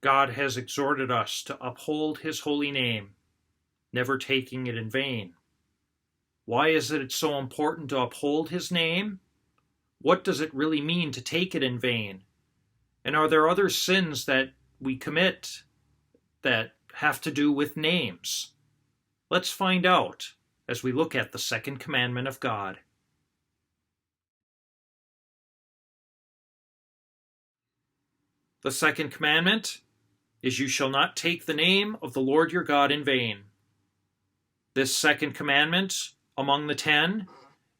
God has exhorted us to uphold his holy name, never taking it in vain. Why is it so important to uphold his name? What does it really mean to take it in vain? And are there other sins that we commit that have to do with names? Let's find out as we look at the Second Commandment of God. The Second Commandment is, "You shall not take the name of the Lord your God in vain." This second commandment among the 10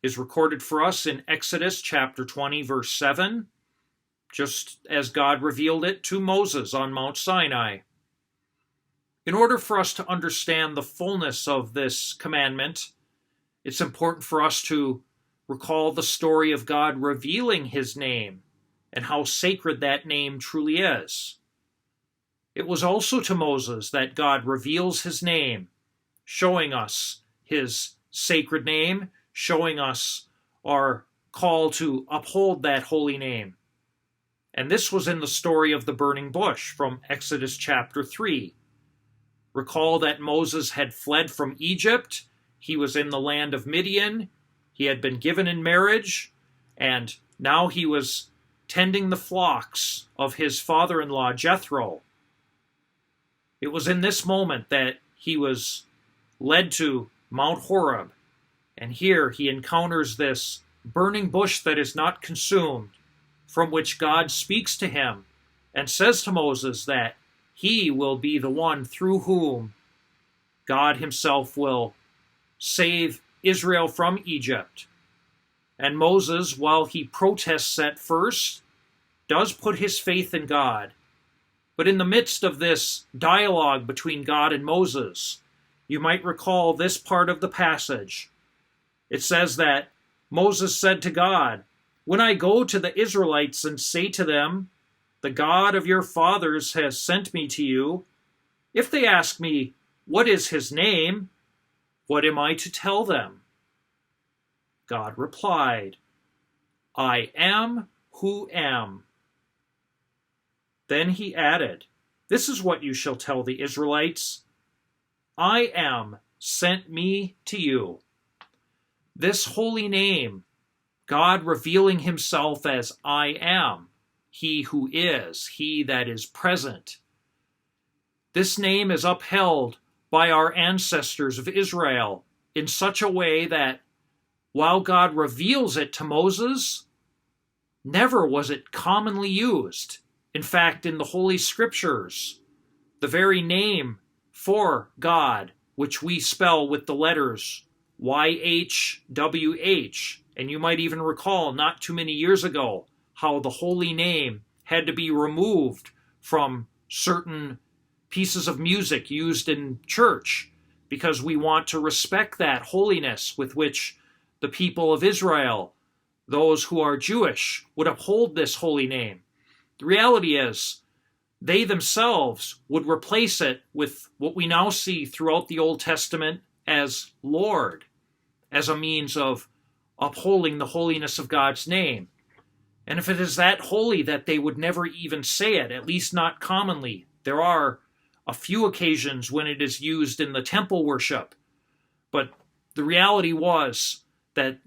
is recorded for us in Exodus chapter 20, verse 7, just as God revealed it to Moses on Mount Sinai. In order for us to understand the fullness of this commandment, it's important for us to recall the story of God revealing his name and how sacred that name truly is. It was also to Moses that God reveals his name, showing us his sacred name, showing us our call to uphold that holy name. And this was in the story of the burning bush from Exodus chapter 3. Recall that Moses had fled from Egypt. He was in the land of Midian. He had been given in marriage, and now he was tending the flocks of his father-in-law Jethro. It was in this moment that he was led to Mount Horeb, and here he encounters this burning bush that is not consumed, from which God speaks to him and says to Moses that he will be the one through whom God himself will save Israel from Egypt. And Moses, while he protests at first, does put his faith in God. But in the midst of this dialogue between God and Moses, you might recall this part of the passage. It says that Moses said to God, "When I go to the Israelites and say to them, 'The God of your fathers has sent me to you,' if they ask me, 'What is his name?' what am I to tell them?" God replied, "I am who am." Then he added, "This is what you shall tell the Israelites: I am sent me to you." This holy name, God revealing himself as I am, he who is, he that is present. This name is upheld by our ancestors of Israel in such a way that while God reveals it to Moses, never was it commonly used. In fact, in the Holy Scriptures, the very name for God, which we spell with the letters YHWH, and you might even recall not too many years ago how the holy name had to be removed from certain pieces of music used in church because we want to respect that holiness with which the people of Israel, those who are Jewish, would uphold this holy name. The reality is, they themselves would replace it with what we now see throughout the Old Testament as Lord, as a means of upholding the holiness of God's name. And if it is that holy that they would never even say it, at least not commonly, there are a few occasions when it is used in the temple worship. But the reality was that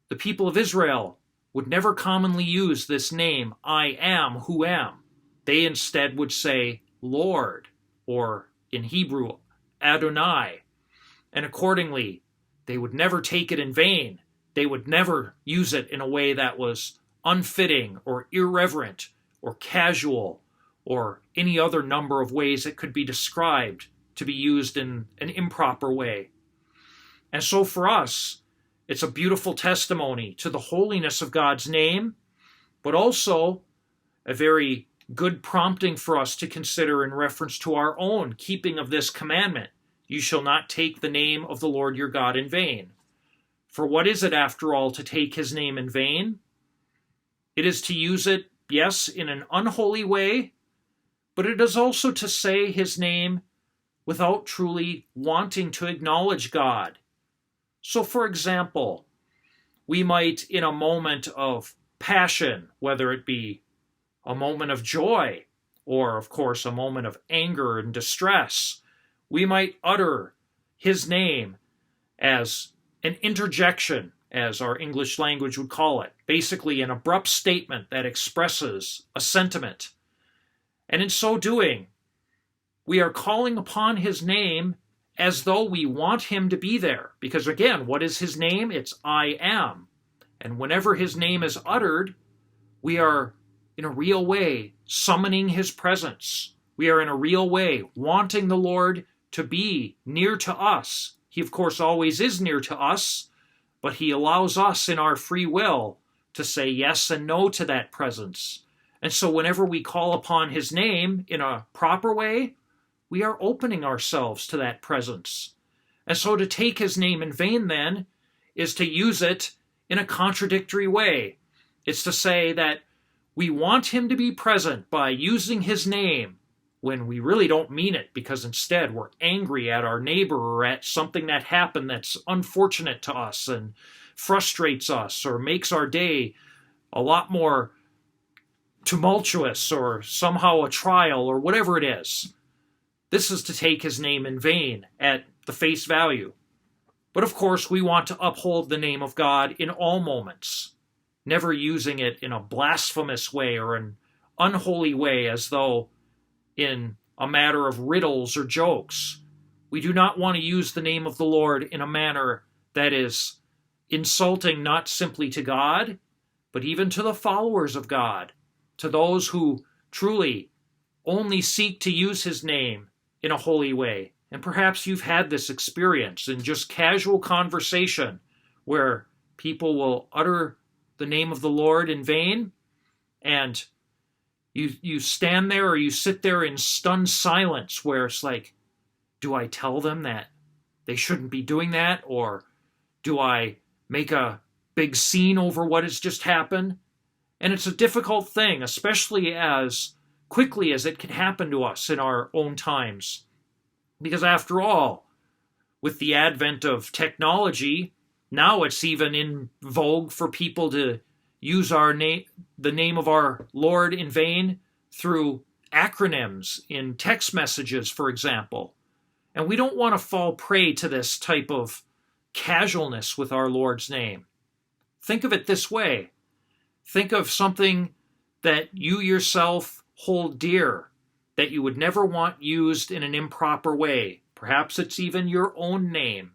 the people of Israel would never commonly use this name, I am who am. They instead would say Lord, or in Hebrew, Adonai. And accordingly, they would never take it in vain. They would never use it in a way that was unfitting or irreverent or casual or any other number of ways it could be described to be used in an improper way. And so for us, it's a beautiful testimony to the holiness of God's name, but also a very good prompting for us to consider in reference to our own keeping of this commandment. You shall not take the name of the Lord your God in vain. For what is it, after all, to take his name in vain? It is to use it, yes, in an unholy way, but it is also to say his name without truly wanting to acknowledge God. So, for example, we might, in a moment of passion, whether it be a moment of joy or, of course, a moment of anger and distress, we might utter his name as an interjection, as our English language would call it, basically an abrupt statement that expresses a sentiment. And in so doing, we are calling upon his name as though we want him to be there. Because again, what is his name? It's I am. And whenever his name is uttered, we are in a real way summoning his presence. We are in a real way wanting the Lord to be near to us. He, of course, always is near to us, but he allows us in our free will to say yes and no to that presence. And so whenever we call upon his name in a proper way, we are opening ourselves to that presence. And so to take his name in vain then is to use it in a contradictory way. It's to say that we want him to be present by using his name when we really don't mean it, because instead we're angry at our neighbor or at something that happened that's unfortunate to us and frustrates us or makes our day a lot more tumultuous or somehow a trial or whatever it is. This is to take his name in vain at the face value. But of course, we want to uphold the name of God in all moments, never using it in a blasphemous way or an unholy way as though in a matter of riddles or jokes. We do not want to use the name of the Lord in a manner that is insulting not simply to God, but even to the followers of God, to those who truly only seek to use his name in a holy way. And perhaps you've had this experience in just casual conversation where people will utter the name of the Lord in vain, and you stand there or you sit there in stunned silence where it's like, do I tell them that they shouldn't be doing that? Or do I make a big scene over what has just happened? And it's a difficult thing, especially as quickly as it can happen to us in our own times. Because after all, with the advent of technology, now it's even in vogue for people to use the name of our Lord in vain through acronyms in text messages, for example. And we don't want to fall prey to this type of casualness with our Lord's name. Think of it this way. Think of something that you yourself hold dear, that you would never want used in an improper way. Perhaps it's even your own name.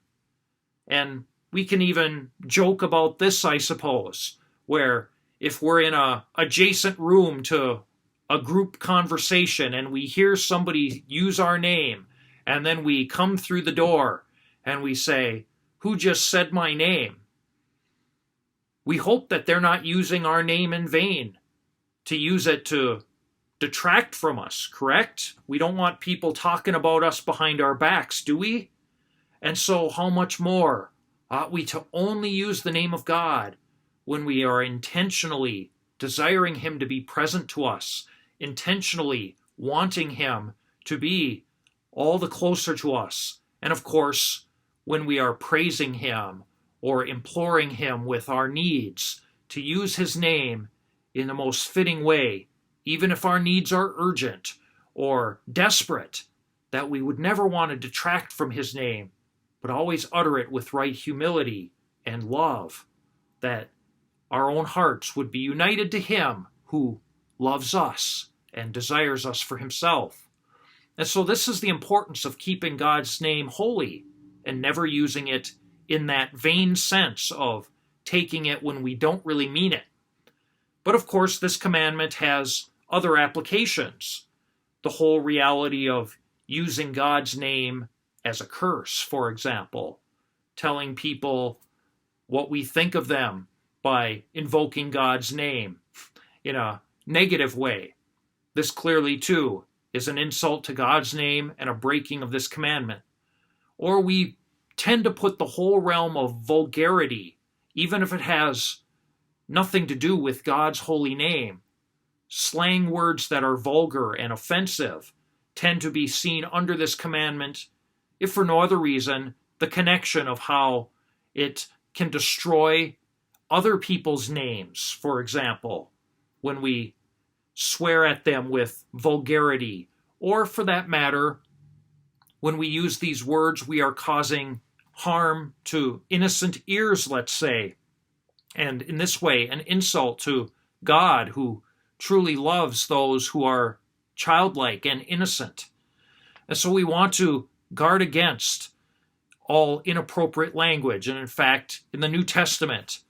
And we can even joke about this, I suppose, where if we're in a adjacent room to a group conversation and we hear somebody use our name, and then we come through the door and we say, "Who just said my name?" We hope that they're not using our name in vain, to use it to detract from us, correct? We don't want people talking about us behind our backs, do we? And so how much more ought we to only use the name of God when we are intentionally desiring him to be present to us, intentionally wanting him to be all the closer to us, and of course, when we are praising him or imploring him with our needs, to use his name in the most fitting way, even if our needs are urgent or desperate, that we would never want to detract from his name, but always utter it with right humility and love, that our own hearts would be united to him who loves us and desires us for himself. And so this is the importance of keeping God's name holy and never using it in that vain sense of taking it when we don't really mean it. But of course, this commandment has other applications. The whole reality of using God's name as a curse, for example, telling people what we think of them by invoking God's name in a negative way. This clearly, too, is an insult to God's name and a breaking of this commandment. Or we tend to put the whole realm of vulgarity, even if it has nothing to do with God's holy name. Slang words that are vulgar and offensive tend to be seen under this commandment, if for no other reason, the connection of how it can destroy other people's names, for example, when we swear at them with vulgarity, or for that matter, when we use these words, we are causing harm to innocent ears, let's say, and in this way, an insult to God, who truly loves those who are childlike and innocent. And so we want to guard against all inappropriate language. And in fact, in the New Testament,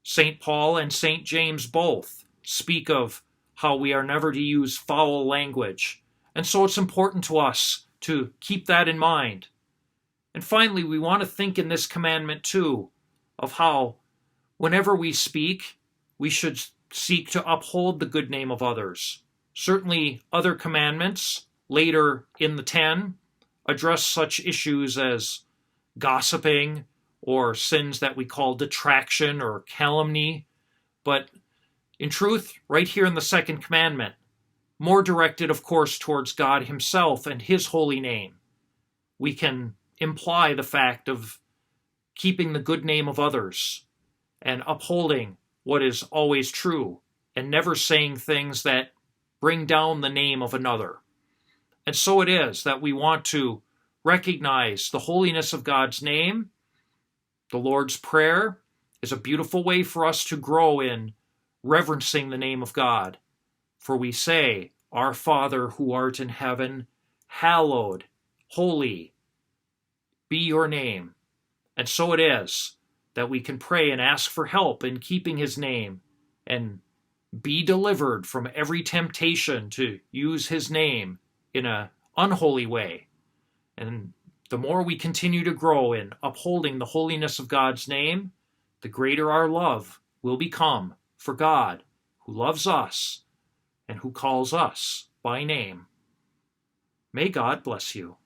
St. Paul and St. James both speak of how we are never to use foul language. And so it's important to us to keep that in mind. And finally, we want to think in this commandment too of how whenever we speak, we should seek to uphold the good name of others. Certainly, other commandments later in the 10 address such issues as gossiping or sins that we call detraction or calumny. But in truth, right here in the Second Commandment, more directed, of course, towards God Himself and His holy name, we can imply the fact of keeping the good name of others and upholding what is always true and never saying things that bring down the name of another. And so it is that we want to recognize the holiness of God's name. The Lord's Prayer is a beautiful way for us to grow in reverencing the name of God. For we say, Our Father who art in heaven, hallowed, holy, be your name. And so it is that we can pray and ask for help in keeping His name and be delivered from every temptation to use His name in an unholy way. And the more we continue to grow in upholding the holiness of God's name, the greater our love will become for God, who loves us and who calls us by name. May God bless you.